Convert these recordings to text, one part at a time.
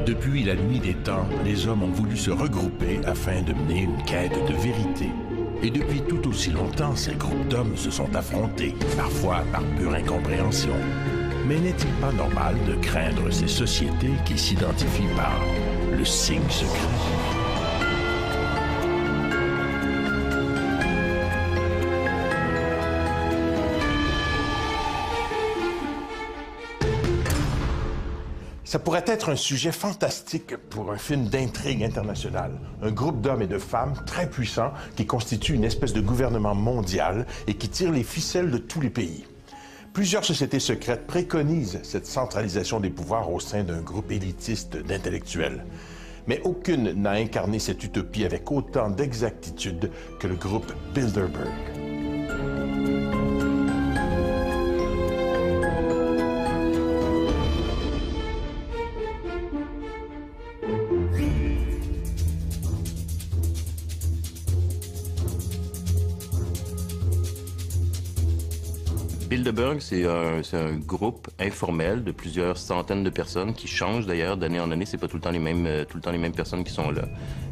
Depuis la nuit des temps, les hommes ont voulu se regrouper afin de mener une quête de vérité. Et depuis tout aussi longtemps, ces groupes d'hommes se sont affrontés, parfois par pure incompréhension. Mais n'est-il pas normal de craindre ces sociétés qui s'identifient par le signe secret? Ça pourrait être un sujet fantastique pour un film d'intrigue internationale. Un groupe d'hommes et de femmes très puissants qui constituent une espèce de gouvernement mondial et qui tire les ficelles de tous les pays. Plusieurs sociétés secrètes préconisent cette centralisation des pouvoirs au sein d'un groupe élitiste d'intellectuels. Mais aucune n'a incarné cette utopie avec autant d'exactitude que le groupe Bilderberg. Bilderberg, c'est un groupe informel de plusieurs centaines de personnes qui changent d'ailleurs d'année en année. C'est pas tout le temps les mêmes personnes qui sont là,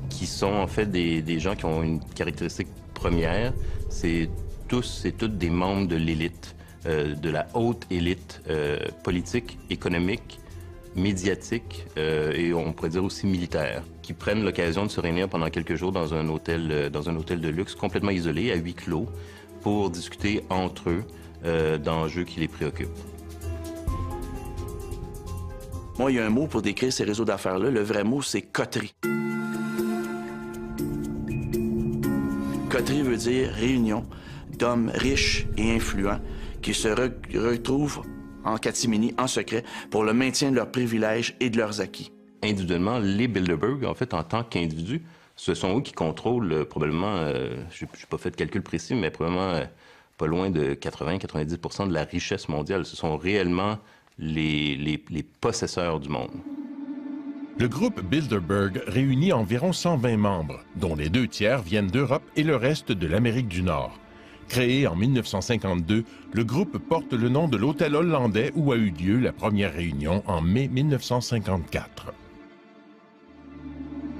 qui sont en fait des gens qui ont une caractéristique première. C'est toutes des membres de l'élite, de la haute élite politique, économique, médiatique et on pourrait dire aussi militaire, qui prennent l'occasion de se réunir pendant quelques jours dans un hôtel de luxe complètement isolé, à huis clos, pour discuter entre eux d'enjeux qui les préoccupent. Moi, il y a un mot pour décrire ces réseaux d'affaires-là. Le vrai mot, c'est coterie. Coterie veut dire réunion d'hommes riches et influents qui se retrouvent en catimini, en secret, pour le maintien de leurs privilèges et de leurs acquis. Individuellement, les Bilderberg, en fait, en tant qu'individus, ce sont eux qui contrôlent probablement, je n'ai pas fait de calcul précis, mais probablement pas loin de 80-90% de la richesse mondiale. Ce sont réellement les possesseurs du monde. Le groupe Bilderberg réunit environ 120 membres, dont les 2 tiers viennent d'Europe et le reste de l'Amérique du Nord. Créé en 1952, le groupe porte le nom de l'hôtel hollandais où a eu lieu la première réunion en mai 1954.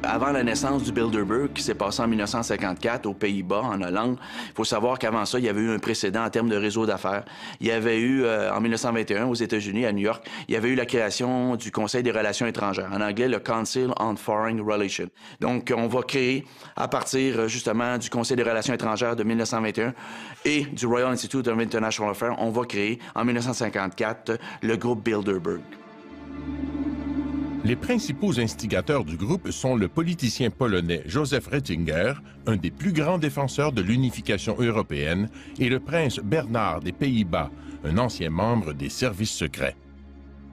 Avant la naissance du Bilderberg, qui s'est passé en 1954 aux Pays-Bas, en Hollande, il faut savoir qu'avant ça, il y avait eu un précédent en termes de réseau d'affaires. Il y avait eu, en 1921, aux États-Unis, à New York, il y avait eu la création du Conseil des relations étrangères, en anglais, le Council on Foreign Relations. Donc, on va créer, à partir, justement, du Conseil des relations étrangères de 1921 et du Royal Institute of International Affairs, on va créer, en 1954, le groupe Bilderberg. Les principaux instigateurs du groupe sont le politicien polonais Joseph Ratzinger, un des plus grands défenseurs de l'unification européenne, et le prince Bernard des Pays-Bas, un ancien membre des services secrets.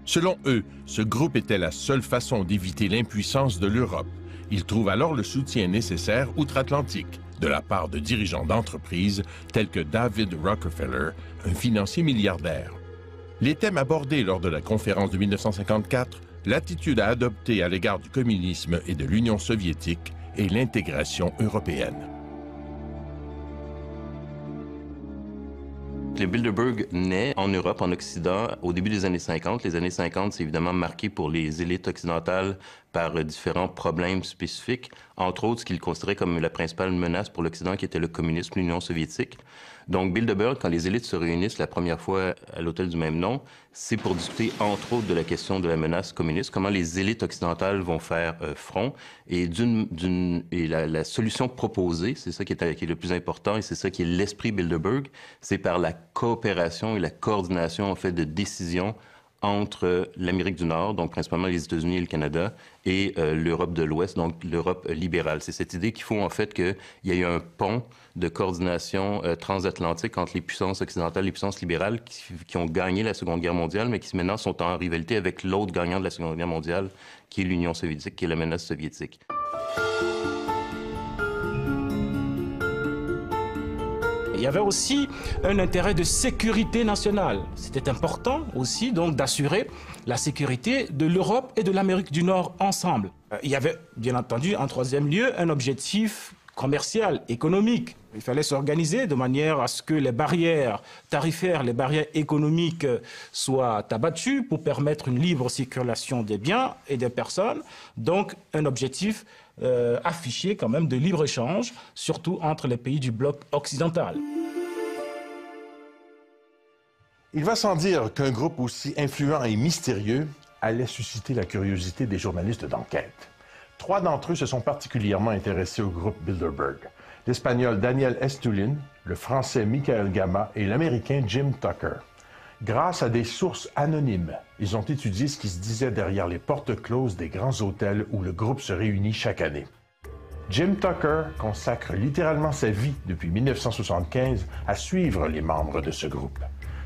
Selon eux, ce groupe était la seule façon d'éviter l'impuissance de l'Europe. Ils trouvent alors le soutien nécessaire outre-Atlantique, de la part de dirigeants d'entreprises tels que David Rockefeller, un financier milliardaire. Les thèmes abordés lors de la conférence de 1954, l'attitude à adopter à l'égard du communisme et de l'Union soviétique et l'intégration européenne. Le Bilderberg naît en Europe, en Occident, au début des années 50. Les années 50, c'est évidemment marqué pour les élites occidentales par différents problèmes spécifiques, entre autres ce qu'ils considéraient comme la principale menace pour l'Occident, qui était le communisme, l'Union soviétique. Donc Bilderberg, quand les élites se réunissent la première fois à l'hôtel du même nom, c'est pour discuter entre autres de la question de la menace communiste, comment les élites occidentales vont faire front, et la solution proposée, c'est ça qui est le plus important, et c'est ça qui est l'esprit Bilderberg, c'est par la coopération et la coordination en fait de décisions entre l'Amérique du Nord, donc principalement les États-Unis et le Canada, et l'Europe de l'Ouest, donc l'Europe libérale. C'est cette idée qu'il faut en fait qu'il y ait un pont de coordination transatlantique entre les puissances occidentales et les puissances libérales qui ont gagné la Seconde Guerre mondiale, mais qui maintenant sont en rivalité avec l'autre gagnant de la Seconde Guerre mondiale, qui est l'Union soviétique, qui est la menace soviétique. Il y avait aussi un intérêt de sécurité nationale. C'était important aussi donc d'assurer la sécurité de l'Europe et de l'Amérique du Nord ensemble. Il y avait bien entendu en troisième lieu un objectif commerciales, économiques. Il fallait s'organiser de manière à ce que les barrières tarifaires, les barrières économiques soient abattues pour permettre une libre circulation des biens et des personnes. Donc un objectif affiché quand même de libre-échange, surtout entre les pays du bloc occidental. Il va sans dire qu'un groupe aussi influent et mystérieux allait susciter la curiosité des journalistes d'enquête. 3 d'entre eux se sont particulièrement intéressés au groupe Bilderberg. L'Espagnol Daniel Estulin, le Français Michael Gama et l'Américain Jim Tucker. Grâce à des sources anonymes, ils ont étudié ce qui se disait derrière les portes closes des grands hôtels où le groupe se réunit chaque année. Jim Tucker consacre littéralement sa vie depuis 1975 à suivre les membres de ce groupe.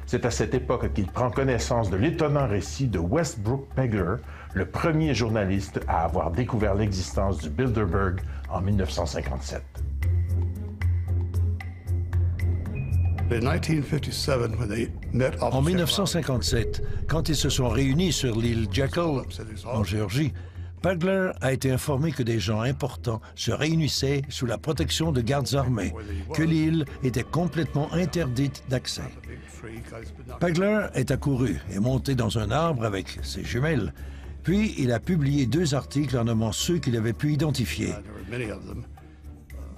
C'est à cette époque qu'il prend connaissance de l'étonnant récit de Westbrook Pegler, le premier journaliste à avoir découvert l'existence du Bilderberg en 1957. En 1957, quand ils se sont réunis sur l'île Jekyll, en Géorgie, Pegler a été informé que des gens importants se réunissaient sous la protection de gardes armés, que l'île était complètement interdite d'accès. Pegler est accouru et monté dans un arbre avec ses jumelles, puis il a publié 2 articles en nommant ceux qu'il avait pu identifier.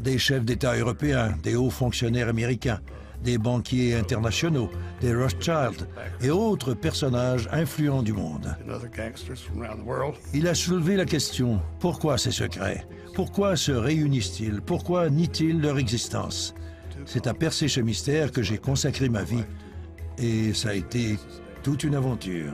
Des chefs d'État européens, des hauts fonctionnaires américains, des banquiers internationaux, des Rothschild et autres personnages influents du monde. Il a soulevé la question, pourquoi ces secrets? Pourquoi se réunissent-ils? Pourquoi nient-ils leur existence? C'est à percer ce mystère que j'ai consacré ma vie et ça a été toute une aventure.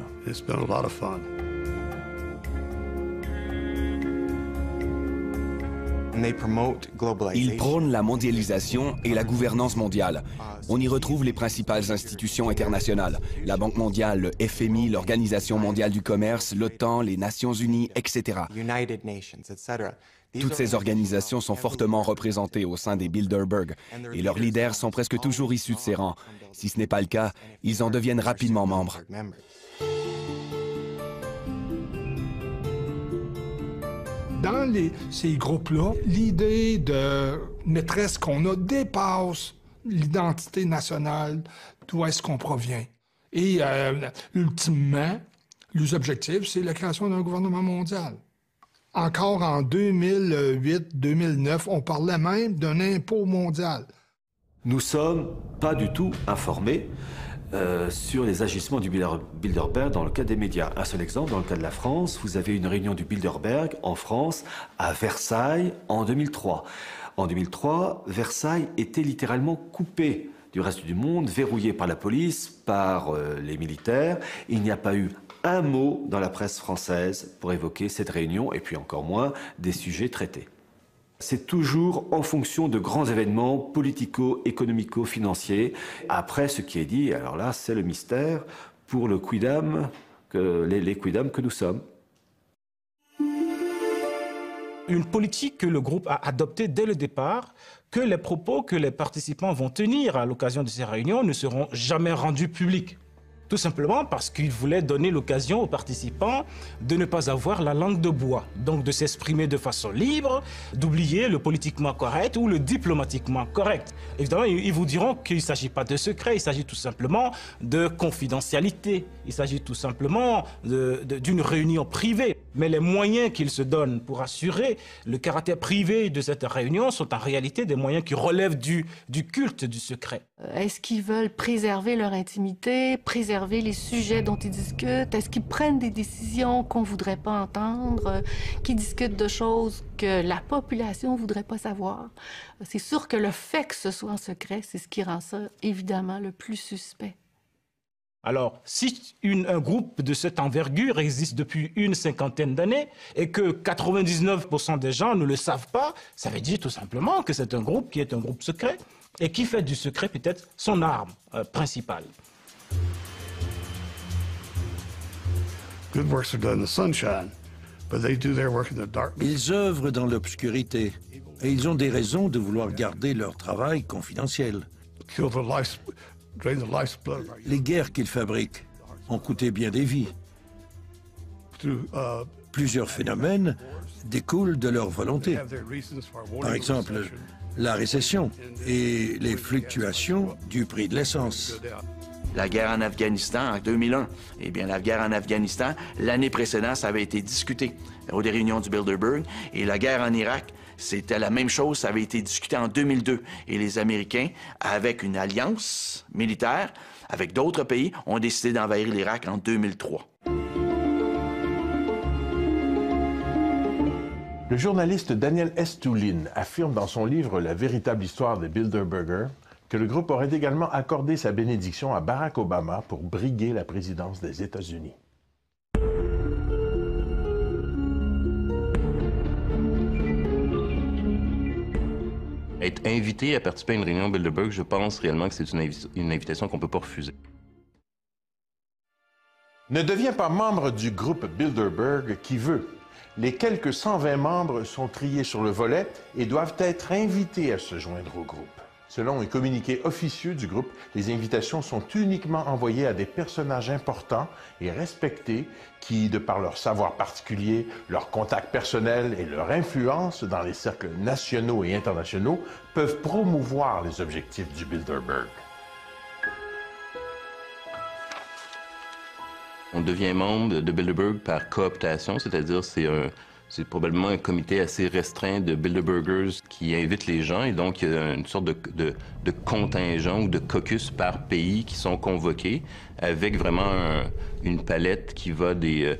Ils prônent la mondialisation et la gouvernance mondiale. On y retrouve les principales institutions internationales, la Banque mondiale, le FMI, l'Organisation mondiale du commerce, l'OTAN, les Nations unies, etc. Toutes ces organisations sont fortement représentées au sein des Bilderberg et leurs leaders sont presque toujours issus de ces rangs. Si ce n'est pas le cas, ils en deviennent rapidement membres. Dans ces groupes-là, l'idée de maîtresse qu'on a dépasse l'identité nationale, d'où est-ce qu'on provient. Et ultimement, les objectifs, c'est la création d'un gouvernement mondial. Encore en 2008-2009, on parlait même d'un impôt mondial. Nous ne sommes pas du tout informés sur les agissements du Bilderberg dans le cas des médias. Un seul exemple, dans le cas de la France, vous avez une réunion du Bilderberg en France, à Versailles, en 2003. En 2003, Versailles était littéralement coupé du reste du monde, verrouillé par la police, par les militaires. Il n'y a pas eu un mot dans la presse française pour évoquer cette réunion, et puis encore moins des sujets traités. C'est toujours en fonction de grands événements politico-économico-financiers. Après, ce qui est dit, alors là, c'est le mystère pour le quidam, les quidam que nous sommes. Une politique que le groupe a adoptée dès le départ, que les propos que les participants vont tenir à l'occasion de ces réunions ne seront jamais rendus publics. Tout simplement parce qu'il voulait donner l'occasion aux participants de ne pas avoir la langue de bois, donc de s'exprimer de façon libre, d'oublier le politiquement correct ou le diplomatiquement correct. Évidemment, ils vous diront qu'il ne s'agit pas de secret, il s'agit tout simplement de confidentialité, il s'agit tout simplement d'une réunion privée. Mais les moyens qu'ils se donnent pour assurer le caractère privé de cette réunion sont en réalité des moyens qui relèvent du culte du secret. Est-ce qu'ils veulent préserver leur intimité, préserver les sujets dont ils discutent? Est-ce qu'ils prennent des décisions qu'on ne voudrait pas entendre, qui discutent de choses que la population ne voudrait pas savoir? C'est sûr que le fait que ce soit en secret, c'est ce qui rend ça évidemment le plus suspect. Alors, si un groupe de cette envergure existe depuis une 50aine d'années et que 99% des gens ne le savent pas, ça veut dire tout simplement que c'est un groupe qui est un groupe secret et qui fait du secret peut-être son arme principale. Ils œuvrent dans l'obscurité et ils ont des raisons de vouloir garder leur travail confidentiel. Les guerres qu'ils fabriquent ont coûté bien des vies. Plusieurs phénomènes découlent de leur volonté. Par exemple, la récession et les fluctuations du prix de l'essence. La guerre en Afghanistan en 2001. Eh bien, la guerre en Afghanistan, l'année précédente, ça avait été discuté aux réunions du Bilderberg. Et la guerre en Irak, c'était la même chose, ça avait été discuté en 2002. Et les Américains, avec une alliance militaire, avec d'autres pays, ont décidé d'envahir l'Irak en 2003. Le journaliste Daniel Estulin affirme dans son livre « La véritable histoire des Bilderberger » que le groupe aurait également accordé sa bénédiction à Barack Obama pour briguer la présidence des États-Unis. Être invité à participer à une réunion Bilderberg, je pense réellement que c'est une invitation qu'on ne peut pas refuser. Ne deviens pas membre du groupe Bilderberg qui veut. Les quelques 120 membres sont triés sur le volet et doivent être invités à se joindre au groupe. Selon un communiqué officieux du groupe, les invitations sont uniquement envoyées à des personnages importants et respectés qui, de par leur savoir particulier, leurs contacts personnels et leur influence dans les cercles nationaux et internationaux, peuvent promouvoir les objectifs du Bilderberg. On devient membre de Bilderberg par cooptation, c'est-à-dire c'est probablement un comité assez restreint de Bilderbergers qui invite les gens et donc il y a une sorte de contingent ou de caucus par pays qui sont convoqués avec vraiment une palette qui va des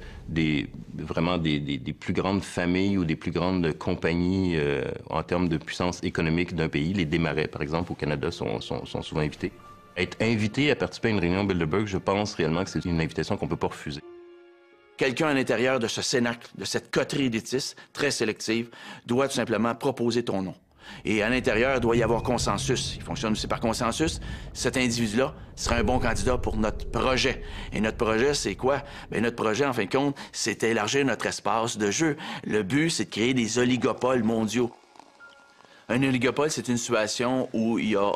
plus grandes familles ou des plus grandes compagnies en termes de puissance économique d'un pays. Les Desmarais, par exemple, au Canada, sont souvent invités. Être invité à participer à une réunion Bilderberg, je pense réellement que c'est une invitation qu'on ne peut pas refuser. Quelqu'un à l'intérieur de ce cénacle, de cette coterie élitistes très sélective, doit tout simplement proposer ton nom. Et à l'intérieur, il doit y avoir consensus. Il fonctionne aussi par consensus. Cet individu-là sera un bon candidat pour notre projet. Et notre projet, c'est quoi? Bien, notre projet, en fin de compte, c'est d'élargir notre espace de jeu. Le but, c'est de créer des oligopoles mondiaux. Un oligopole, c'est une situation où il y a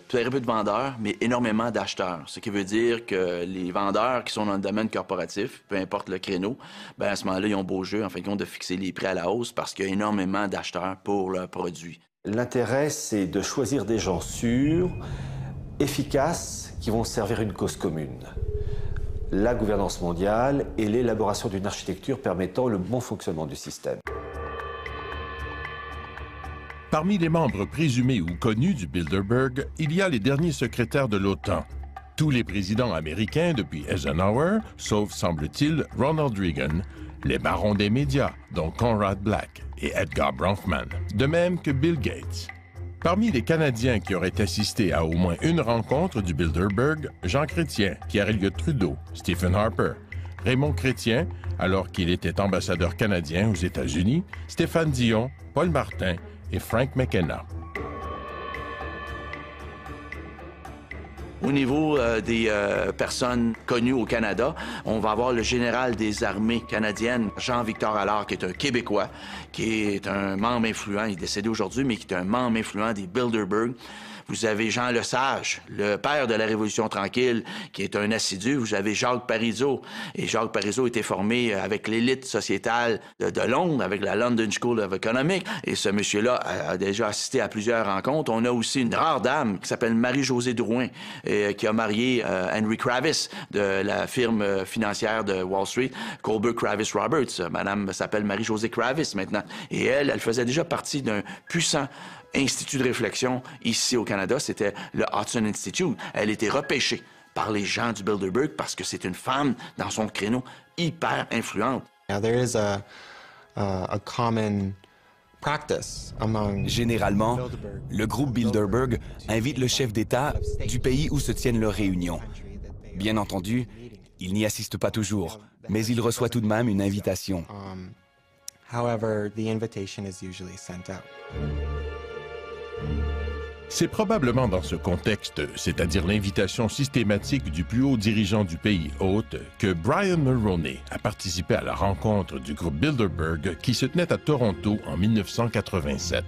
très peu de vendeurs, mais énormément d'acheteurs. Ce qui veut dire que les vendeurs qui sont dans le domaine corporatif, peu importe le créneau, bien, à ce moment-là, ils ont beau jeu, en fin de compte, de fixer les prix à la hausse parce qu'il y a énormément d'acheteurs pour leurs produits. L'intérêt, c'est de choisir des gens sûrs, efficaces, qui vont servir une cause commune. La gouvernance mondiale et l'élaboration d'une architecture permettant le bon fonctionnement du système. Parmi les membres présumés ou connus du Bilderberg, il y a les derniers secrétaires de l'OTAN. Tous les présidents américains depuis Eisenhower, sauf, semble-t-il, Ronald Reagan, les barons des médias, dont Conrad Black et Edgar Bronfman, de même que Bill Gates. Parmi les Canadiens qui auraient assisté à au moins une rencontre du Bilderberg, Jean Chrétien, Pierre Elliott Trudeau, Stephen Harper, Raymond Chrétien, alors qu'il était ambassadeur canadien aux États-Unis, Stéphane Dion, Paul Martin et Frank McKenna. Au niveau des personnes connues au Canada, on va avoir le général des armées canadiennes, Jean-Victor Allard, qui est un Québécois, qui est un membre influent, il est décédé aujourd'hui, mais qui est un membre influent des Bilderberg. Vous avez Jean Lesage, le père de la Révolution tranquille, qui est un assidu. Vous avez Jacques Parizeau. Et Jacques Parizeau était formé avec l'élite sociétale de Londres, avec la London School of Economics. Et ce monsieur-là a déjà assisté à plusieurs rencontres. On a aussi une rare dame qui s'appelle Marie-Josée Drouin, qui a marié Henry Kravis de la firme financière de Wall Street, Colbert Kravis Roberts. Madame s'appelle Marie-Josée Kravis maintenant. Et elle faisait déjà partie d'un puissant institut de réflexion ici au Canada, c'était le Hudson Institute. Elle était repêchée par les gens du Bilderberg parce que c'est une femme dans son créneau hyper influente. Généralement, le groupe Bilderberg invite le chef d'État du pays où se tiennent leurs réunions. Bien entendu, il n'y assiste pas toujours, mais il reçoit tout de même une invitation. C'est probablement dans ce contexte, c'est-à-dire l'invitation systématique du plus haut dirigeant du pays hôte, que Brian Mulroney a participé à la rencontre du groupe Bilderberg qui se tenait à Toronto en 1987.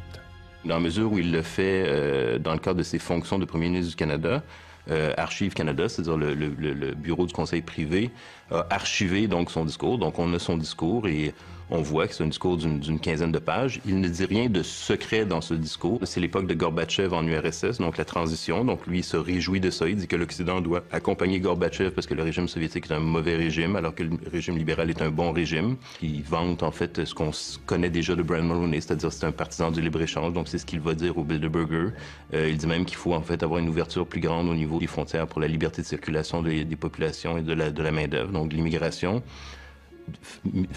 Dans la mesure où il le fait dans le cadre de ses fonctions de premier ministre du Canada, Archives Canada, c'est-à-dire le bureau du conseil privé, a archivé donc son discours. Donc on a son discours et on voit que c'est un discours d'une quinzaine de pages. Il ne dit rien de secret dans ce discours. C'est l'époque de Gorbatchev en URSS, donc la transition. Donc lui, il se réjouit de ça. Il dit que l'Occident doit accompagner Gorbatchev parce que le régime soviétique est un mauvais régime, alors que le régime libéral est un bon régime. Il vante en fait ce qu'on connaît déjà de Brian Mulroney, c'est-à-dire c'est un partisan du libre-échange. Donc c'est ce qu'il va dire au Bilderberger. Il dit même qu'il faut en fait avoir une ouverture plus grande au niveau des frontières pour la liberté de circulation des populations et de la main-d'œuvre, donc de l'immigration.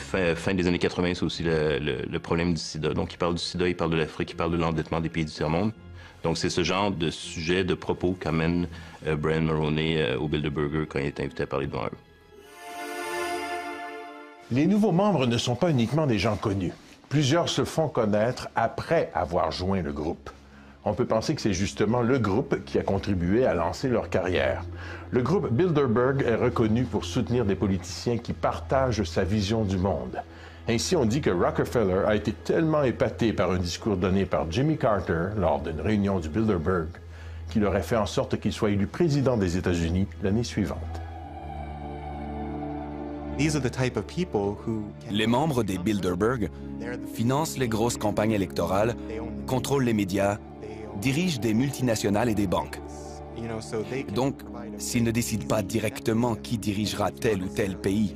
Fin des années 80, c'est aussi le problème du sida. Donc, il parle du sida, il parle de l'Afrique, il parle de l'endettement des pays du tiers-monde. Donc, c'est ce genre de sujet, de propos qu'amène Brian Mulroney au Bilderberger quand il est invité à parler devant eux. Les nouveaux membres ne sont pas uniquement des gens connus. Plusieurs se font connaître après avoir joint le groupe. On peut penser que c'est justement le groupe qui a contribué à lancer leur carrière. Le groupe Bilderberg est reconnu pour soutenir des politiciens qui partagent sa vision du monde. Ainsi, on dit que Rockefeller a été tellement épaté par un discours donné par Jimmy Carter lors d'une réunion du Bilderberg qu'il aurait fait en sorte qu'il soit élu président des États-Unis l'année suivante. Les membres des Bilderberg financent les grosses campagnes électorales, contrôlent les médias, dirigent des multinationales et des banques. Donc, s'ils ne décident pas directement qui dirigera tel ou tel pays,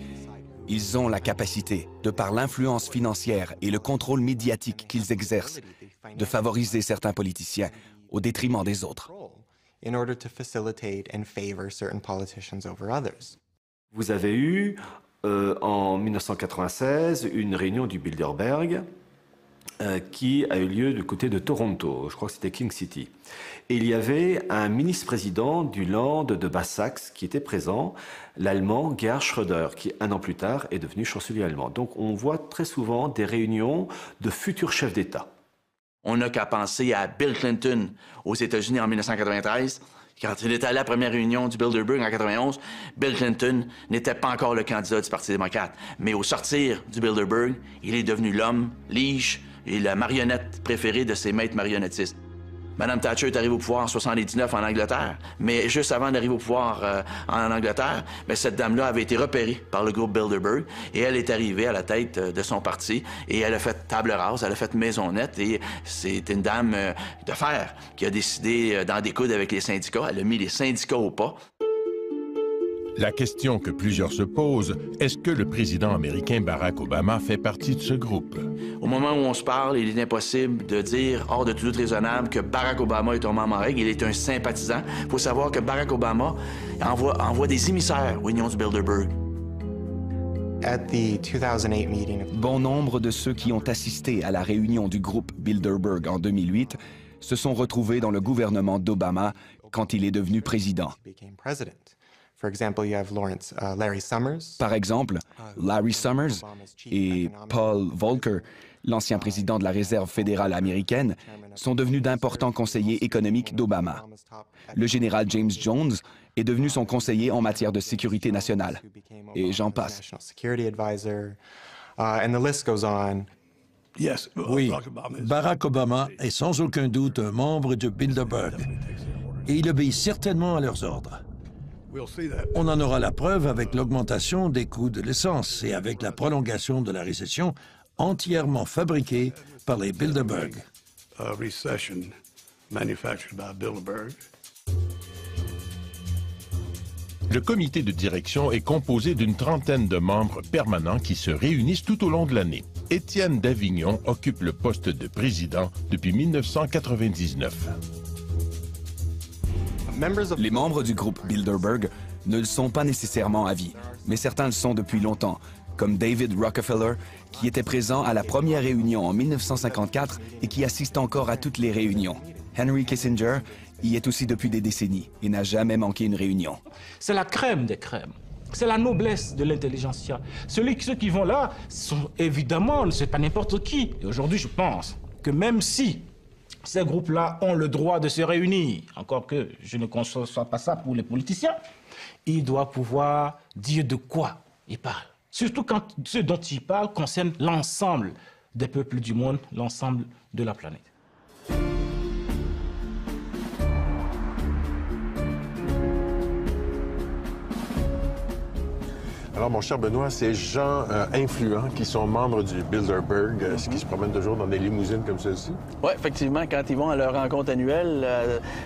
ils ont la capacité, de par l'influence financière et le contrôle médiatique qu'ils exercent, de favoriser certains politiciens au détriment des autres. Vous avez eu, en 1996, une réunion du Bilderberg qui a eu lieu du côté de Toronto, je crois que c'était King City. Et il y avait un ministre-président du Land de Basse-Saxe qui était présent, l'Allemand Gerhard Schröder, qui un an plus tard est devenu chancelier allemand. Donc on voit très souvent des réunions de futurs chefs d'État. On n'a qu'à penser à Bill Clinton aux États-Unis en 1993. Quand il était à la première réunion du Bilderberg en 1991, Bill Clinton n'était pas encore le candidat du Parti démocrate. Mais au sortir du Bilderberg, il est devenu l'homme, lige et la marionnette préférée de ses maîtres marionnettistes. Mme Thatcher est arrivée au pouvoir en 1979 en Angleterre, mais juste avant d'arriver au pouvoir en Angleterre, cette dame-là avait été repérée par le groupe Bilderberg et elle est arrivée à la tête de son parti et elle a fait table rase, elle a fait maison nette et c'est une dame de fer qui a décidé d'en découdre avec les syndicats. Elle a mis les syndicats au pas. La question que plusieurs se posent, est-ce que le président américain Barack Obama fait partie de ce groupe? Au moment où on se parle, il est impossible de dire, hors de tout doute raisonnable, que Barack Obama est un membre en règle. Il est un sympathisant. Il faut savoir que Barack Obama envoie des émissaires aux réunions du Bilderberg. Bon nombre de ceux qui ont assisté à la réunion du groupe Bilderberg en 2008 se sont retrouvés dans le gouvernement d'Obama quand il est devenu président. Par exemple, Larry Summers et Paul Volcker, l'ancien président de la Réserve fédérale américaine, sont devenus d'importants conseillers économiques d'Obama. Le général James Jones est devenu son conseiller en matière de sécurité nationale. Et j'en passe. Oui, Barack Obama est sans aucun doute un membre de Bilderberg. Et il obéit certainement à leurs ordres. On en aura la preuve avec l'augmentation des coûts de l'essence et avec la prolongation de la récession entièrement fabriquée par les Bilderberg. Le comité de direction est composé d'une trentaine de membres permanents qui se réunissent tout au long de l'année. Étienne Davignon occupe le poste de président depuis 1999. Les membres du groupe Bilderberg ne le sont pas nécessairement à vie, mais certains le sont depuis longtemps, comme David Rockefeller, qui était présent à la première réunion en 1954 et qui assiste encore à toutes les réunions. Henry Kissinger y est aussi depuis des décennies et n'a jamais manqué une réunion. C'est la crème des crèmes. C'est la noblesse de l'intelligentsia. Ceux qui vont là, sont évidemment, c'est pas n'importe qui. Et aujourd'hui, je pense que même si ces groupes-là ont le droit de se réunir, encore que je ne conçois pas ça pour les politiciens, ils doivent pouvoir dire de quoi ils parlent. Surtout quand ce dont ils parlent concerne l'ensemble des peuples du monde, l'ensemble de la planète. Alors mon cher Benoît, ces gens influents qui sont membres du Bilderberg, qui se promènent toujours dans des limousines comme celle-ci? Oui, effectivement, quand ils vont à leur rencontre annuelle,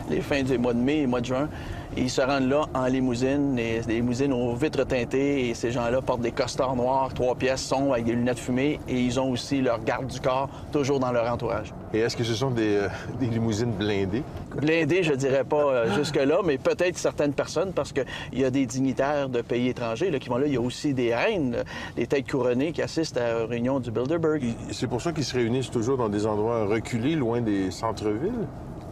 les fins du mois de mai et mois de juin, ils se rendent là en limousine, des limousines aux vitres teintées, et ces gens-là portent des costards noirs, 3 pièces, sombres, avec des lunettes fumées, et ils ont aussi leur garde du corps, toujours dans leur entourage. Et est-ce que ce sont des limousines blindées? Blindées, je dirais pas jusque-là, mais peut-être certaines personnes, parce qu'il y a des dignitaires de pays étrangers là, qui vont là. Il y a aussi des reines, des têtes couronnées qui assistent à la réunion du Bilderberg. C'est pour ça qu'ils se réunissent toujours dans des endroits reculés, loin des centres-villes?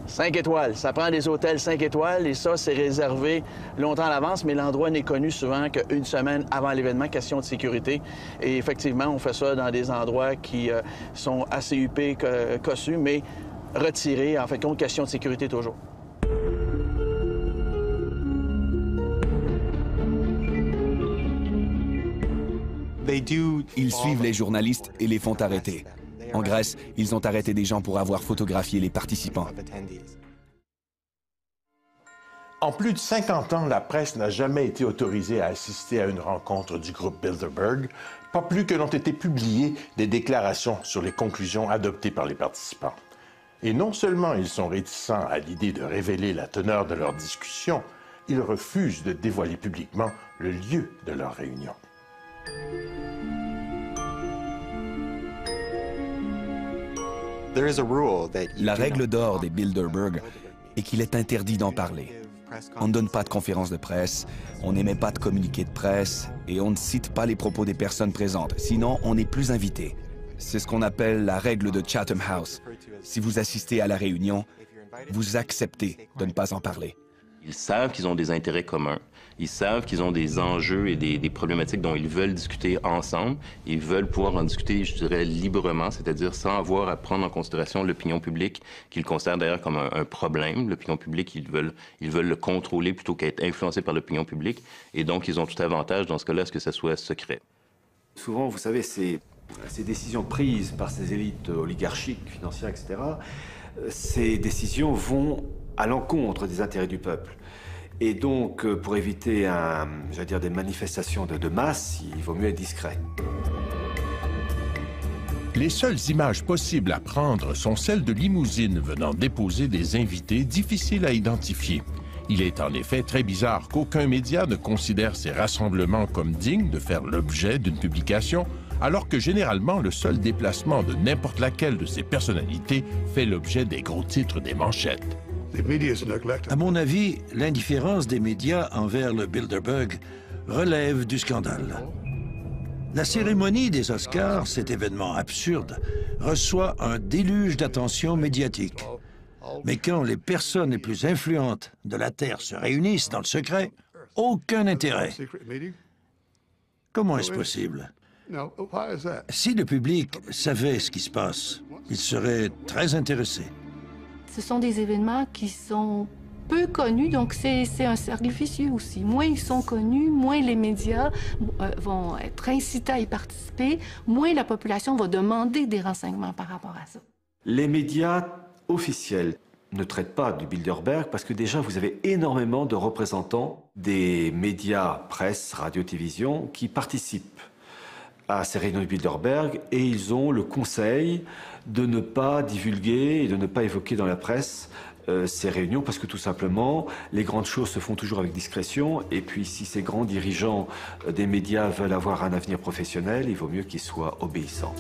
5 étoiles. Ça prend des hôtels 5 étoiles et ça, c'est réservé longtemps à l'avance, mais l'endroit n'est connu souvent qu'une semaine avant l'événement, question de sécurité. Et effectivement, on fait ça dans des endroits qui sont assez huppés, cossus, mais retirés, en fait, compte, question de sécurité toujours. Ils suivent les journalistes et les font arrêter. En Grèce, ils ont arrêté des gens pour avoir photographié les participants. En plus de 50 ans, la presse n'a jamais été autorisée à assister à une rencontre du groupe Bilderberg, pas plus que n'ont été publiées des déclarations sur les conclusions adoptées par les participants. Et non seulement ils sont réticents à l'idée de révéler la teneur de leur discussion, ils refusent de dévoiler publiquement le lieu de leur réunion. La règle d'or des Bilderberg est qu'il est interdit d'en parler. On ne donne pas de conférences de presse, on n'émet pas de communiqués de presse et on ne cite pas les propos des personnes présentes, sinon on n'est plus invité. C'est ce qu'on appelle la règle de Chatham House. Si vous assistez à la réunion, vous acceptez de ne pas en parler. Ils savent qu'ils ont des intérêts communs. Ils savent qu'ils ont des enjeux et des problématiques dont ils veulent discuter ensemble. Ils veulent pouvoir en discuter, je dirais, librement, c'est-à-dire sans avoir à prendre en considération l'opinion publique, qu'ils considèrent d'ailleurs comme un problème. L'opinion publique, ils veulent le contrôler plutôt qu'être influencés par l'opinion publique. Et donc, ils ont tout avantage, dans ce cas-là, à ce que ça soit secret. Souvent, vous savez, ces décisions prises par ces élites oligarchiques, financières, etc., ces décisions vont à l'encontre des intérêts du peuple. Et donc, pour éviter des manifestations de masse, il vaut mieux être discret. Les seules images possibles à prendre sont celles de limousines venant déposer des invités difficiles à identifier. Il est en effet très bizarre qu'aucun média ne considère ces rassemblements comme dignes de faire l'objet d'une publication, alors que généralement le seul déplacement de n'importe laquelle de ces personnalités fait l'objet des gros titres des manchettes. À mon avis, l'indifférence des médias envers le Bilderberg relève du scandale. La cérémonie des Oscars, cet événement absurde, reçoit un déluge d'attention médiatique. Mais quand les personnes les plus influentes de la Terre se réunissent dans le secret, aucun intérêt. Comment est-ce possible? Si le public savait ce qui se passe, il serait très intéressé. Ce sont des événements qui sont peu connus, donc c'est un cercle vicieux aussi. Moins ils sont connus, moins les médias vont être incités à y participer, moins la population va demander des renseignements par rapport à ça. Les médias officiels ne traitent pas du Bilderberg parce que déjà vous avez énormément de représentants des médias, presse, radio, télévision, qui participent à ces réunions du Bilderberg et ils ont le conseil de ne pas divulguer et de ne pas évoquer dans la presse ces réunions parce que tout simplement, les grandes choses se font toujours avec discrétion et puis si ces grands dirigeants des médias veulent avoir un avenir professionnel, il vaut mieux qu'ils soient obéissants.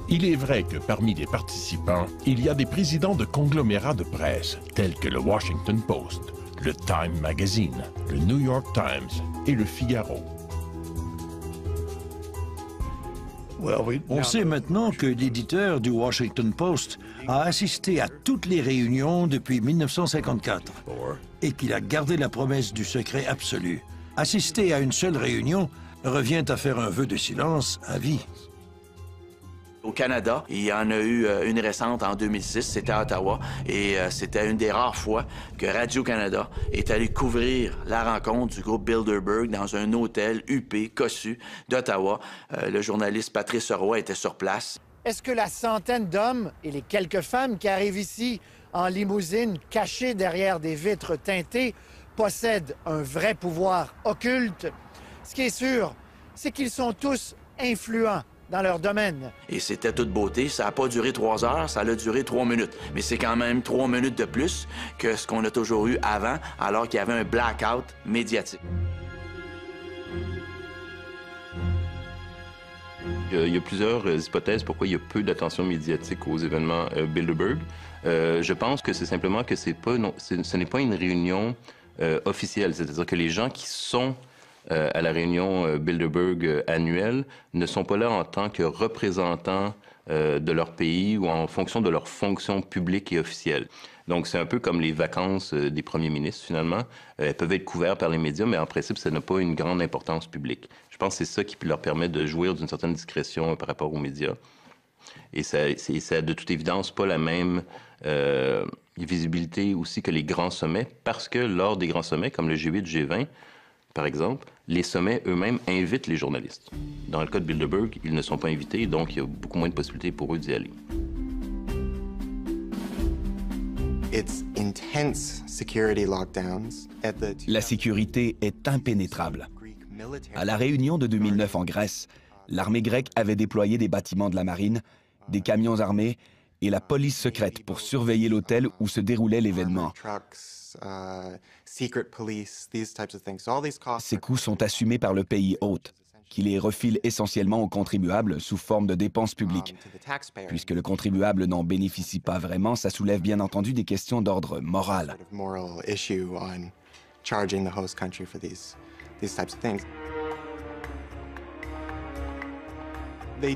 Il est vrai que parmi les participants, il y a des présidents de conglomérats de presse tels que le Washington Post, le Time Magazine, le New York Times et le Figaro. On sait maintenant que l'éditeur du Washington Post a assisté à toutes les réunions depuis 1954 et qu'il a gardé la promesse du secret absolu. Assister à une seule réunion revient à faire un vœu de silence à vie. Au Canada, il y en a eu une récente en 2006, c'était à Ottawa, et c'était une des rares fois que Radio-Canada est allé couvrir la rencontre du groupe Bilderberg dans un hôtel huppé, cossu d'Ottawa. Le journaliste Patrice Roy était sur place. Est-ce que la centaine d'hommes et les quelques femmes qui arrivent ici en limousine, cachées derrière des vitres teintées, possèdent un vrai pouvoir occulte? Ce qui est sûr, c'est qu'ils sont tous influents dans leur domaine. Et c'était toute beauté. Ça n'a pas duré 3 heures, ça a duré 3 minutes. Mais c'est quand même 3 minutes de plus que ce qu'on a toujours eu avant, alors qu'il y avait un blackout médiatique. Il y a plusieurs hypothèses pourquoi il y a peu d'attention médiatique aux événements Bilderberg. Je pense que c'est simplement que ce n'est pas une réunion officielle. C'est-à-dire que les gens qui sont à la réunion Bilderberg annuelle ne sont pas là en tant que représentants de leur pays ou en fonction de leur fonction publique et officielle. Donc, c'est un peu comme les vacances des premiers ministres, finalement. Elles peuvent être couvertes par les médias, mais en principe, ça n'a pas une grande importance publique. Je pense que c'est ça qui leur permet de jouir d'une certaine discrétion par rapport aux médias. Et ça a de toute évidence pas la même visibilité aussi que les grands sommets, parce que lors des grands sommets, comme le G8, G20, par exemple, les sommets eux-mêmes invitent les journalistes. Dans le cas de Bilderberg, ils ne sont pas invités, donc il y a beaucoup moins de possibilités pour eux d'y aller. La sécurité est impénétrable. À la réunion de 2009 en Grèce, l'armée grecque avait déployé des bâtiments de la marine, des camions armés et la police secrète pour surveiller l'hôtel où se déroulait l'événement. Ces coûts sont assumés par le pays hôte, qui les refile essentiellement aux contribuables sous forme de dépenses publiques. Puisque le contribuable n'en bénéficie pas vraiment, ça soulève bien entendu des questions d'ordre moral.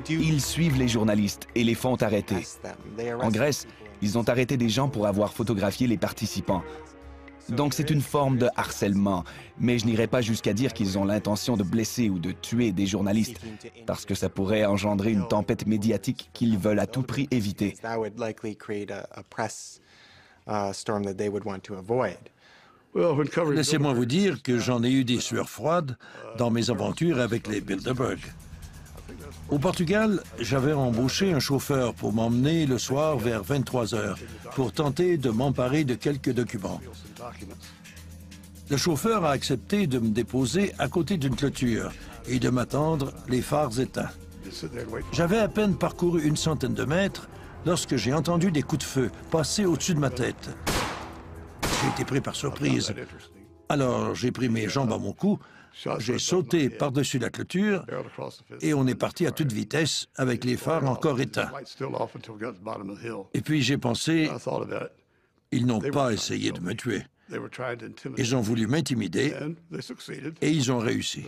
Ils suivent les journalistes et les font arrêter. En Grèce, ils ont arrêté des gens pour avoir photographié les participants. Donc c'est une forme de harcèlement, mais je n'irai pas jusqu'à dire qu'ils ont l'intention de blesser ou de tuer des journalistes, parce que ça pourrait engendrer une tempête médiatique qu'ils veulent à tout prix éviter. Laissez-moi vous dire que j'en ai eu des sueurs froides dans mes aventures avec les Bilderberg. Au Portugal, j'avais embauché un chauffeur pour m'emmener le soir vers 23 heures pour tenter de m'emparer de quelques documents. Le chauffeur a accepté de me déposer à côté d'une clôture et de m'attendre les phares éteints. J'avais à peine parcouru une centaine de mètres lorsque j'ai entendu des coups de feu passer au-dessus de ma tête. J'ai été pris par surprise. Alors j'ai pris mes jambes à mon cou, j'ai sauté par-dessus la clôture et on est parti à toute vitesse avec les phares encore éteints. Et puis j'ai pensé, ils n'ont pas essayé de me tuer. Ils ont voulu m'intimider et ils ont réussi.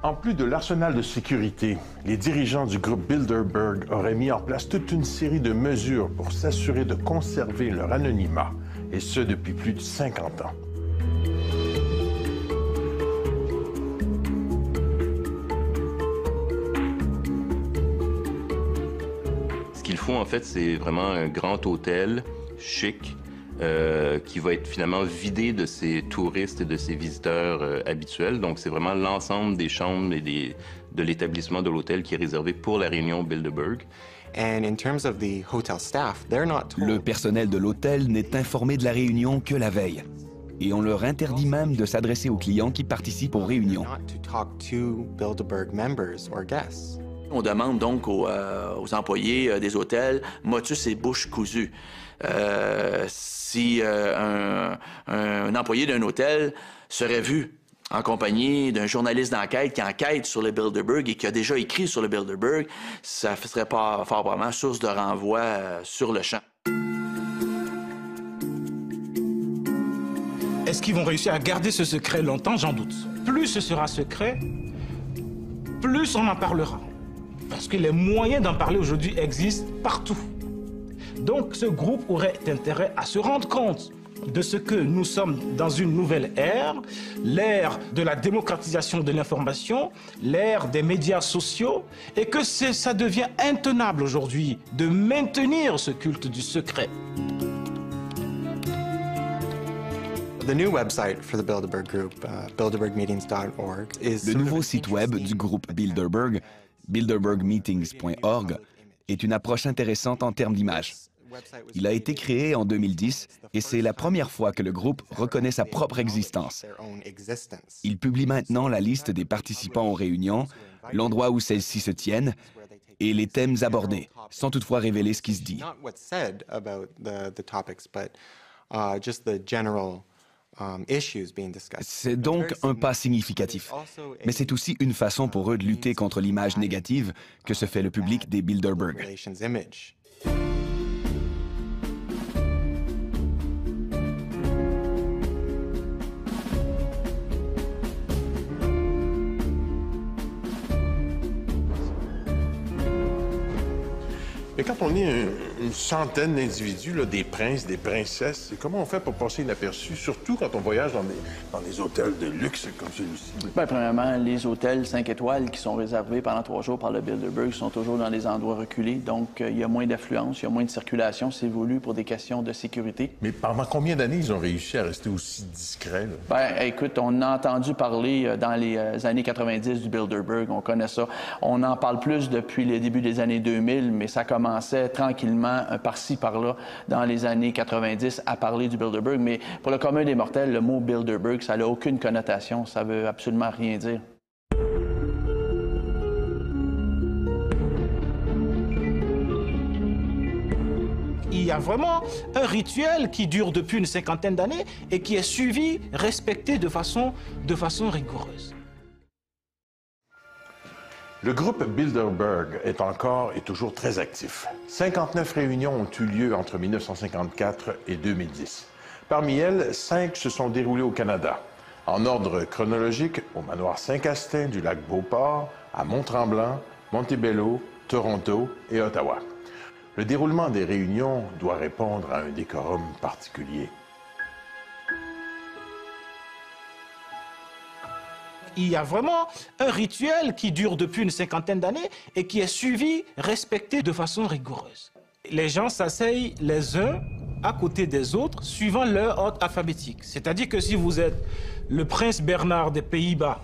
En plus de l'arsenal de sécurité, les dirigeants du groupe Bilderberg auraient mis en place toute une série de mesures pour s'assurer de conserver leur anonymat, et ce depuis plus de 50 ans. Ce qu'ils font, en fait, c'est vraiment un grand hôtel chic, qui va être finalement vidé de ses touristes et de ses visiteurs habituels. Donc, c'est vraiment l'ensemble des chambres et de l'établissement de l'hôtel qui est réservé pour la réunion Bilderberg. Le personnel de l'hôtel n'est informé de la réunion que la veille. Et on leur interdit même de s'adresser aux clients qui participent aux réunions. On demande donc aux employés des hôtels motus et bouche cousue. Si un employé d'un hôtel serait vu en compagnie d'un journaliste d'enquête qui enquête sur le Bilderberg et qui a déjà écrit sur le Bilderberg, ça serait pas fort probablement source de renvoi sur le champ. Est-ce qu'ils vont réussir à garder ce secret longtemps? J'en doute. Plus ce sera secret, plus on en parlera. Parce que les moyens d'en parler aujourd'hui existent partout. Donc ce groupe aurait intérêt à se rendre compte de ce que nous sommes dans une nouvelle ère, l'ère de la démocratisation de l'information, l'ère des médias sociaux, et que ça devient intenable aujourd'hui de maintenir ce culte du secret. Le nouveau site web du groupe Bilderberg, bilderbergmeetings.org, est une approche intéressante en termes d'image. Il a été créé en 2010 et c'est la première fois que le groupe reconnaît sa propre existence. Il publie maintenant la liste des participants aux réunions, l'endroit où celles-ci se tiennent et les thèmes abordés, sans toutefois révéler ce qui se dit. C'est donc un pas significatif, mais c'est aussi une façon pour eux de lutter contre l'image négative que se fait le public des Bilderberg. Mais quand on est une centaine d'individus, là, des princes, des princesses, comment on fait pour passer inaperçu, surtout quand on voyage dans des hôtels de luxe comme celui-ci? Bien, premièrement, les hôtels 5 étoiles qui sont réservés pendant 3 jours par le Bilderberg sont toujours dans des endroits reculés, donc il y a moins d'affluence, il y a moins de circulation, c'est voulu pour des questions de sécurité. Mais pendant combien d'années ils ont réussi à rester aussi discrets, là? Bien, écoute, on a entendu parler dans les années 90 du Bilderberg, on connaît ça. On en parle plus depuis le début des années 2000, mais ça commençait tranquillement, par-ci, par-là, dans les années 90, à parler du Bilderberg. Mais pour le commun des mortels, le mot Bilderberg, ça n'a aucune connotation, ça veut absolument rien dire. Il y a vraiment un rituel qui dure depuis une cinquantaine d'années et qui est suivi, respecté de façon rigoureuse. Le groupe Bilderberg est encore et toujours très actif. 59 réunions ont eu lieu entre 1954 et 2010. Parmi elles, 5 se sont déroulées au Canada. En ordre chronologique, au manoir Saint-Castin du lac Beauport, à Mont-Tremblant, Montebello, Toronto et Ottawa. Le déroulement des réunions doit répondre à un décorum particulier. Il y a vraiment un rituel qui dure depuis une cinquantaine d'années et qui est suivi, respecté de façon rigoureuse. Les gens s'asseyent les uns à côté des autres suivant leur ordre alphabétique. C'est-à-dire que si vous êtes le prince Bernard des Pays-Bas,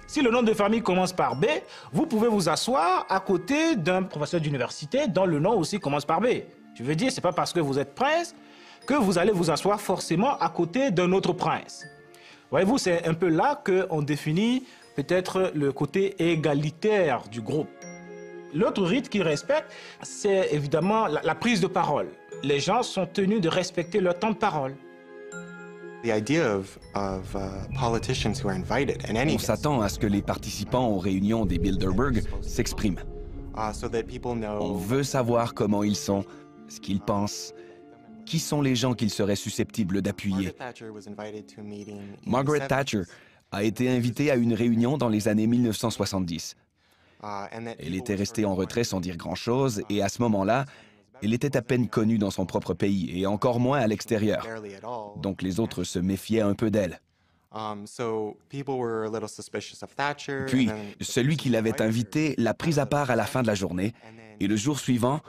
si le nom de famille commence par B, vous pouvez vous asseoir à côté d'un professeur d'université dont le nom aussi commence par B. Je veux dire, c'est pas parce que vous êtes prince que vous allez vous asseoir forcément à côté d'un autre prince. Voyez-vous, c'est un peu là qu'on définit peut-être le côté égalitaire du groupe. L'autre rite qu'ils respectent, c'est évidemment la prise de parole. Les gens sont tenus de respecter leur temps de parole. On s'attend à ce que les participants aux réunions des Bilderberg s'expriment. On veut savoir comment ils sont, ce qu'ils pensent, qui sont les gens qu'ils seraient susceptibles d'appuyer. Margaret Thatcher a été invitée à une réunion dans les années 1970. Elle était restée en retrait sans dire grand-chose et à ce moment-là, elle était à peine connue dans son propre pays et encore moins à l'extérieur. Donc les autres se méfiaient un peu d'elle. Puis, celui qui l'avait invitée l'a prise à part à la fin de la journée et le jour suivant,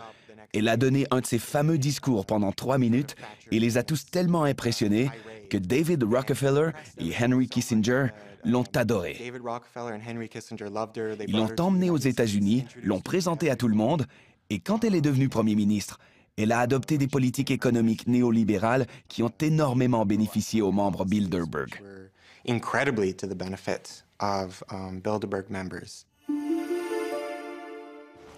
elle a donné un de ses fameux discours pendant 3 minutes et les a tous tellement impressionnés que David Rockefeller et Henry Kissinger l'ont adorée. Ils l'ont emmenée aux États-Unis, l'ont présentée à tout le monde et quand elle est devenue Premier ministre, elle a adopté des politiques économiques néolibérales qui ont énormément bénéficié aux membres Bilderberg.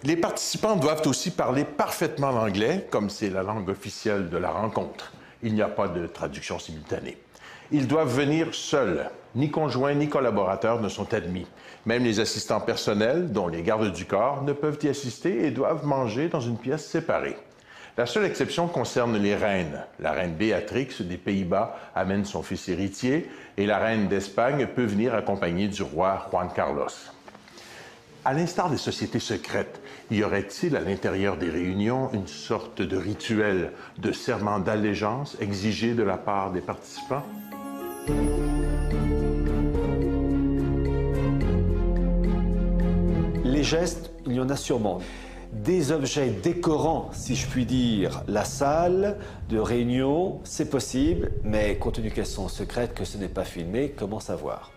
Les participants doivent aussi parler parfaitement l'anglais, comme c'est la langue officielle de la rencontre. Il n'y a pas de traduction simultanée. Ils doivent venir seuls. Ni conjoints ni collaborateurs ne sont admis. Même les assistants personnels, dont les gardes du corps, ne peuvent y assister et doivent manger dans une pièce séparée. La seule exception concerne les reines. La reine Béatrix des Pays-Bas amène son fils héritier et la reine d'Espagne peut venir accompagnée du roi Juan Carlos. À l'instar des sociétés secrètes, y aurait-il à l'intérieur des réunions une sorte de rituel de serment d'allégeance exigé de la part des participants? Les gestes, il y en a sûrement. Des objets décorant, si je puis dire, la salle de réunion, c'est possible, mais compte tenu qu'elles sont secrètes, que ce n'est pas filmé, comment savoir?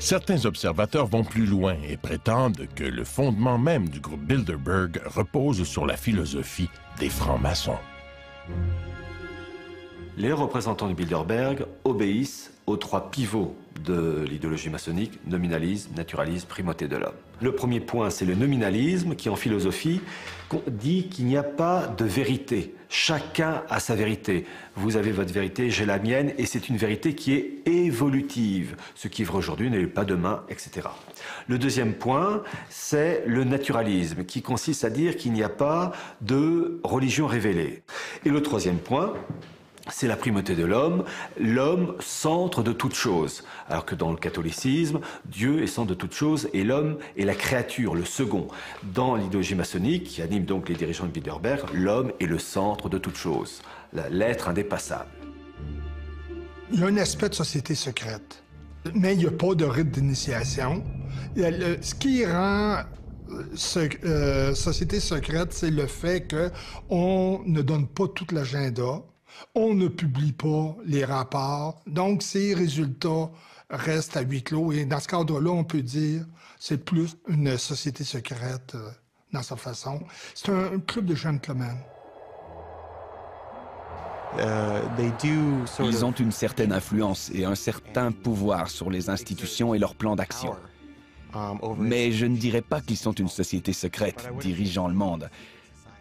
Certains observateurs vont plus loin et prétendent que le fondement même du groupe Bilderberg repose sur la philosophie des francs-maçons. Les représentants du Bilderberg obéissent aux 3 pivots de l'idéologie maçonnique: nominalisme, naturalisme, primauté de l'homme. Le premier point, c'est le nominalisme, qui en philosophie dit qu'il n'y a pas de vérité. Chacun a sa vérité. Vous avez votre vérité, j'ai la mienne, et c'est une vérité qui est évolutive. Ce qui est vrai aujourd'hui n'est pas demain, etc. Le deuxième point, c'est le naturalisme, qui consiste à dire qu'il n'y a pas de religion révélée. Et le troisième point, c'est la primauté de l'homme, centre de toute chose. Alors que dans le catholicisme, Dieu est centre de toute chose et l'homme est la créature, le second. Dans l'idéologie maçonnique, qui anime donc les dirigeants de Bilderberg, l'homme est le centre de toute chose, l'être indépassable. Il y a un aspect de société secrète, mais il n'y a pas de rite d'initiation. Ce qui rend société secrète, c'est le fait qu'on ne donne pas tout l'agenda. On ne publie pas les rapports, donc ces résultats restent à huis clos. Et dans ce cadre-là, on peut dire que c'est plus une société secrète dans sa façon. C'est un club de gentlemen. Ils ont une certaine influence et un certain pouvoir sur les institutions et leurs plans d'action. Mais je ne dirais pas qu'ils sont une société secrète dirigeant le monde.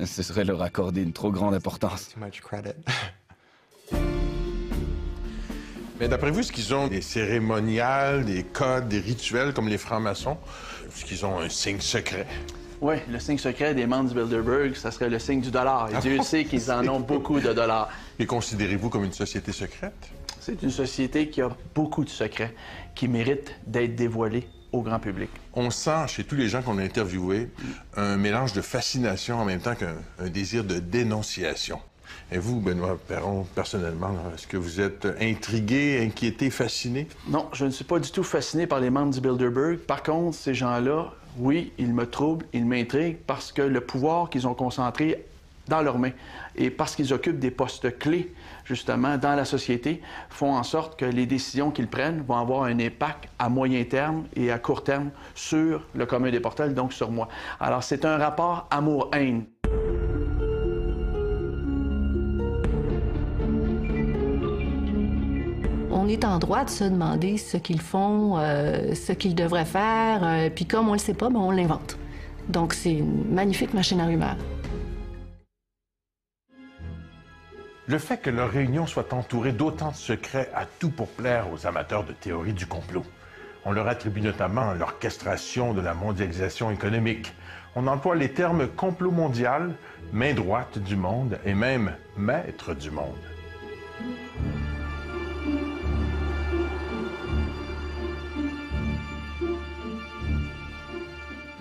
Ce serait leur accorder une trop grande importance. Mais d'après vous, est-ce qu'ils ont des cérémoniales, des codes, des rituels comme les francs-maçons? Est-ce qu'ils ont un signe secret? Oui, le signe secret des membres du Bilderberg, ça serait le signe du dollar. Et Dieu sait qu'ils en ont beaucoup de dollars. Et considérez-vous comme une société secrète? C'est une société qui a beaucoup de secrets, qui méritent d'être dévoilés au grand public. On sent chez tous les gens qu'on a interviewés un mélange de fascination en même temps qu'un désir de dénonciation. Et vous, Benoît Perron, personnellement, est-ce que vous êtes intrigué, inquiété, fasciné? Non, je ne suis pas du tout fasciné par les membres du Bilderberg. Par contre, ces gens-là, oui, ils me troublent, ils m'intriguent parce que le pouvoir qu'ils ont concentré dans leurs mains et parce qu'ils occupent des postes clés, justement, dans la société, font en sorte que les décisions qu'ils prennent vont avoir un impact à moyen terme et à court terme sur le commun des mortels, donc sur moi. Alors, c'est un rapport amour-haine. On est en droit de se demander ce qu'ils font, ce qu'ils devraient faire, puis comme on ne le sait pas, ben on l'invente. Donc c'est une magnifique machine à rumeurs. Le fait que leur réunion soit entourée d'autant de secrets a tout pour plaire aux amateurs de théorie du complot. On leur attribue notamment l'orchestration de la mondialisation économique. On emploie les termes complot mondial, main droite du monde et même maître du monde.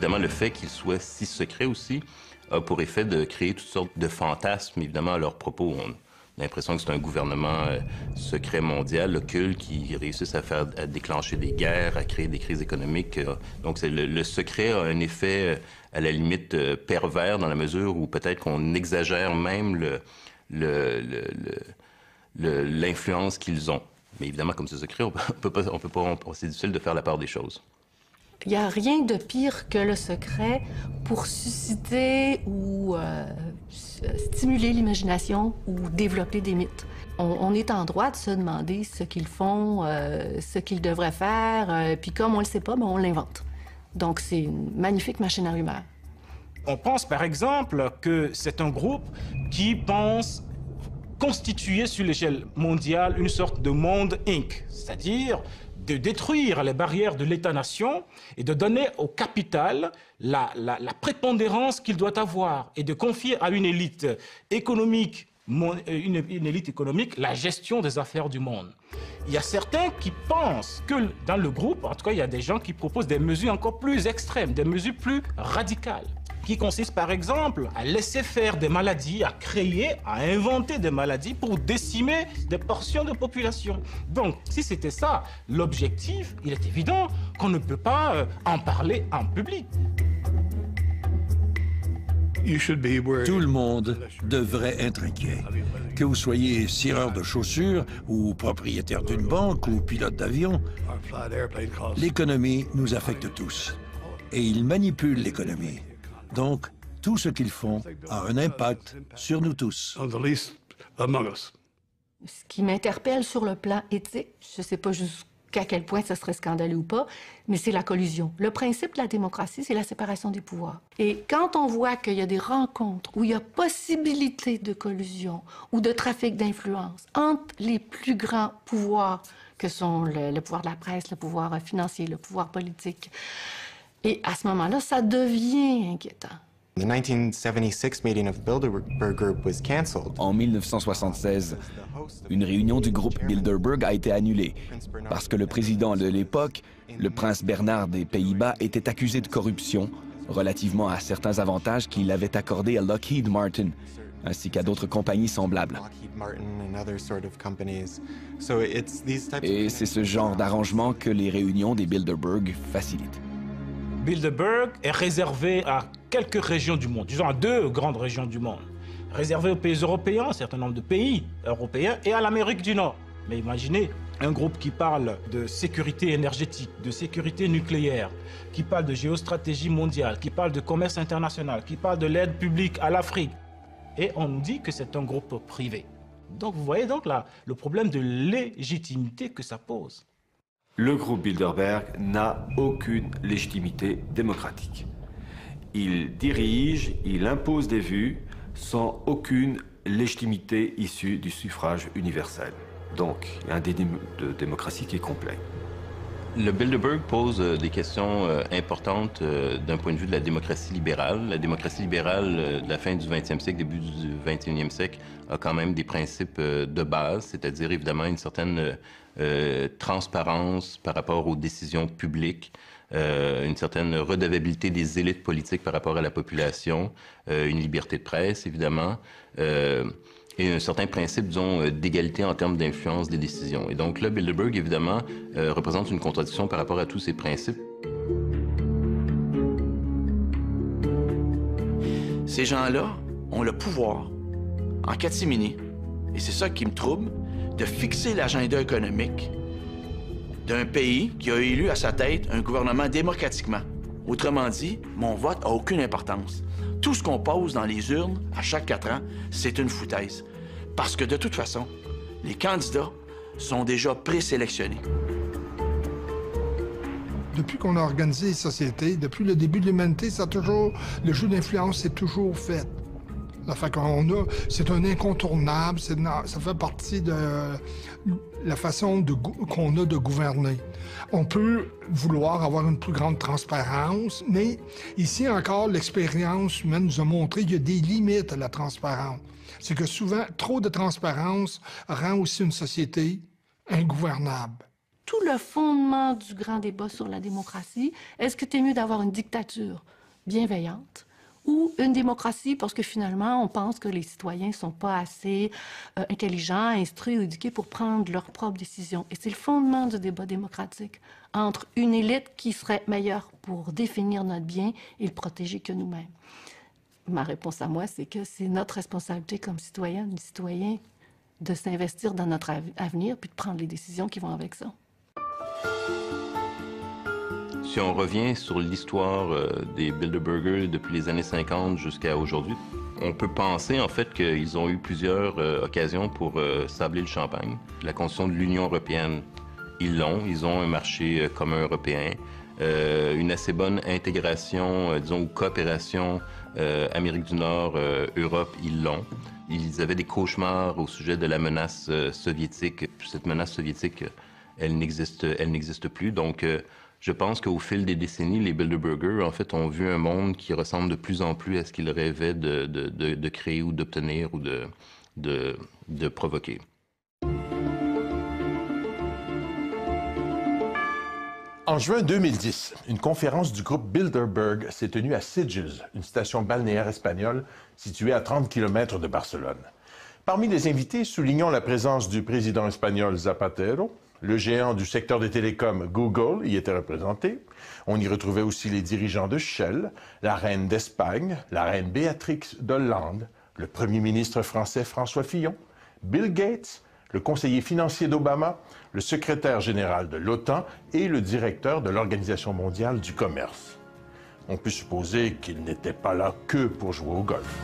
Évidemment, le fait qu'ils soient si secrets aussi a pour effet de créer toutes sortes de fantasmes, évidemment, à leur propos. On a l'impression que c'est un gouvernement secret mondial, occulte, qui réussisse à déclencher des guerres, à créer des crises économiques. Donc, le secret a un effet, à la limite, pervers dans la mesure où peut-être qu'on exagère même l'influence qu'ils ont. Mais évidemment, comme c'est secret, c'est difficile de faire la part des choses. Il n'y a rien de pire que le secret pour susciter ou stimuler l'imagination ou développer des mythes. On est en droit de se demander ce qu'ils font, ce qu'ils devraient faire, puis comme on ne le sait pas, ben on l'invente. Donc c'est une magnifique machine à rumeurs. On pense par exemple que c'est un groupe qui pense constituer sur l'échelle mondiale une sorte de monde Inc., c'est-à-dire de détruire les barrières de l'État-nation et de donner au capital la prépondérance qu'il doit avoir et de confier à une élite économique, la gestion des affaires du monde. Il y a certains qui pensent que dans le groupe, en tout cas, il y a des gens qui proposent des mesures encore plus extrêmes, des mesures plus radicales, qui consistent par exemple à laisser faire des maladies, à créer, à inventer des maladies pour décimer des portions de population. Donc, si c'était ça l'objectif, il est évident qu'on ne peut pas en parler en public. Tout le monde devrait être inquiet. Que vous soyez cireur de chaussures ou propriétaire d'une banque ou pilote d'avion, l'économie nous affecte tous. Et ils manipulent l'économie. Donc, tout ce qu'ils font a un impact sur nous tous. Ce qui m'interpelle sur le plan éthique, je ne sais pas jusqu'à quel point ça serait scandaleux ou pas, mais c'est la collusion. Le principe de la démocratie, c'est la séparation des pouvoirs. Et quand on voit qu'il y a des rencontres où il y a possibilité de collusion ou de trafic d'influence entre les plus grands pouvoirs que sont le pouvoir de la presse, le pouvoir financier, le pouvoir politique, et à ce moment-là, ça devient inquiétant. The 1976 meeting of Bilderberg Group was canceled. En 1976, une réunion du groupe Bilderberg a été annulée parce que le président de l'époque, le prince Bernhard des Pays-Bas, était accusé de corruption relativement à certains avantages qu'il avait accordés à Lockheed Martin, ainsi qu'à d'autres compagnies semblables. Et c'est ce genre d'arrangement que les réunions des Bilderberg facilitent. Bilderberg est réservé à quelques régions du monde, disons à 2 grandes régions du monde, réservé aux pays européens, un certain nombre de pays européens, et à l'Amérique du Nord. Mais imaginez un groupe qui parle de sécurité énergétique, de sécurité nucléaire, qui parle de géostratégie mondiale, qui parle de commerce international, qui parle de l'aide publique à l'Afrique. Et on nous dit que c'est un groupe privé. Donc vous voyez donc là le problème de légitimité que ça pose. Le groupe Bilderberg n'a aucune légitimité démocratique. Il dirige, il impose des vues sans aucune légitimité issue du suffrage universel. Donc, il y a un déni de démocratie qui est complet. Le Bilderberg pose des questions importantes d'un point de vue de la démocratie libérale. La démocratie libérale de la fin du 20e siècle, début du 21e siècle, a quand même des principes de base, c'est-à-dire évidemment une certaine transparence par rapport aux décisions publiques, une certaine redevabilité des élites politiques par rapport à la population, une liberté de presse, évidemment, et un certain principe, disons, d'égalité en termes d'influence des décisions. Et donc là, Bilderberg, évidemment, représente une contradiction par rapport à tous ces principes. Ces gens-là ont le pouvoir, en catimini, et c'est ça qui me trouble, de fixer l'agenda économique d'un pays qui a élu à sa tête un gouvernement démocratiquement. Autrement dit, mon vote n'a aucune importance. Tout ce qu'on pose dans les urnes à chaque 4 ans, c'est une foutaise. Parce que de toute façon, les candidats sont déjà présélectionnés. Depuis qu'on a organisé les sociétés, depuis le début de l'humanité, le jeu d'influence s'est toujours fait. C'est un incontournable, ça fait partie de la façon qu'on a de gouverner. On peut vouloir avoir une plus grande transparence, mais ici encore, l'expérience humaine nous a montré qu'il y a des limites à la transparence. C'est que souvent, trop de transparence rend aussi une société ingouvernable. Tout le fondement du grand débat sur la démocratie, est-ce que c'est mieux d'avoir une dictature bienveillante ou une démocratie parce que finalement, on pense que les citoyens ne sont pas assez intelligents, instruits ou éduqués pour prendre leurs propres décisions. Et c'est le fondement du débat démocratique entre une élite qui serait meilleure pour définir notre bien et le protéger que nous-mêmes. Ma réponse à moi, c'est que c'est notre responsabilité comme citoyennes et citoyens de s'investir dans notre avenir puis de prendre les décisions qui vont avec ça. Si on revient sur l'histoire des Bilderberger depuis les années 50 jusqu'à aujourd'hui, on peut penser en fait qu'ils ont eu plusieurs occasions pour sabler le champagne. La Constitution de l'Union européenne, ils ont un marché commun européen, une assez bonne intégration, disons, ou coopération Amérique du Nord, Europe, ils l'ont. Ils avaient des cauchemars au sujet de la menace soviétique. Cette menace soviétique, elle n'existe plus. Donc, je pense qu'au fil des décennies, les Bilderberger, en fait, ont vu un monde qui ressemble de plus en plus à ce qu'ils rêvaient de créer ou d'obtenir ou de provoquer. En juin 2010, une conférence du groupe Bilderberg s'est tenue à Sitges, une station balnéaire espagnole située à 30 km de Barcelone. Parmi les invités, soulignons la présence du président espagnol Zapatero, Le géant du secteur des télécoms, Google, y était représenté. On y retrouvait aussi les dirigeants de Shell, la reine d'Espagne, la reine Béatrix d'Hollande, le premier ministre français François Fillon, Bill Gates, le conseiller financier d'Obama, le secrétaire général de l'OTAN et le directeur de l'Organisation mondiale du commerce. On peut supposer qu'ils n'étaient pas là que pour jouer au golf.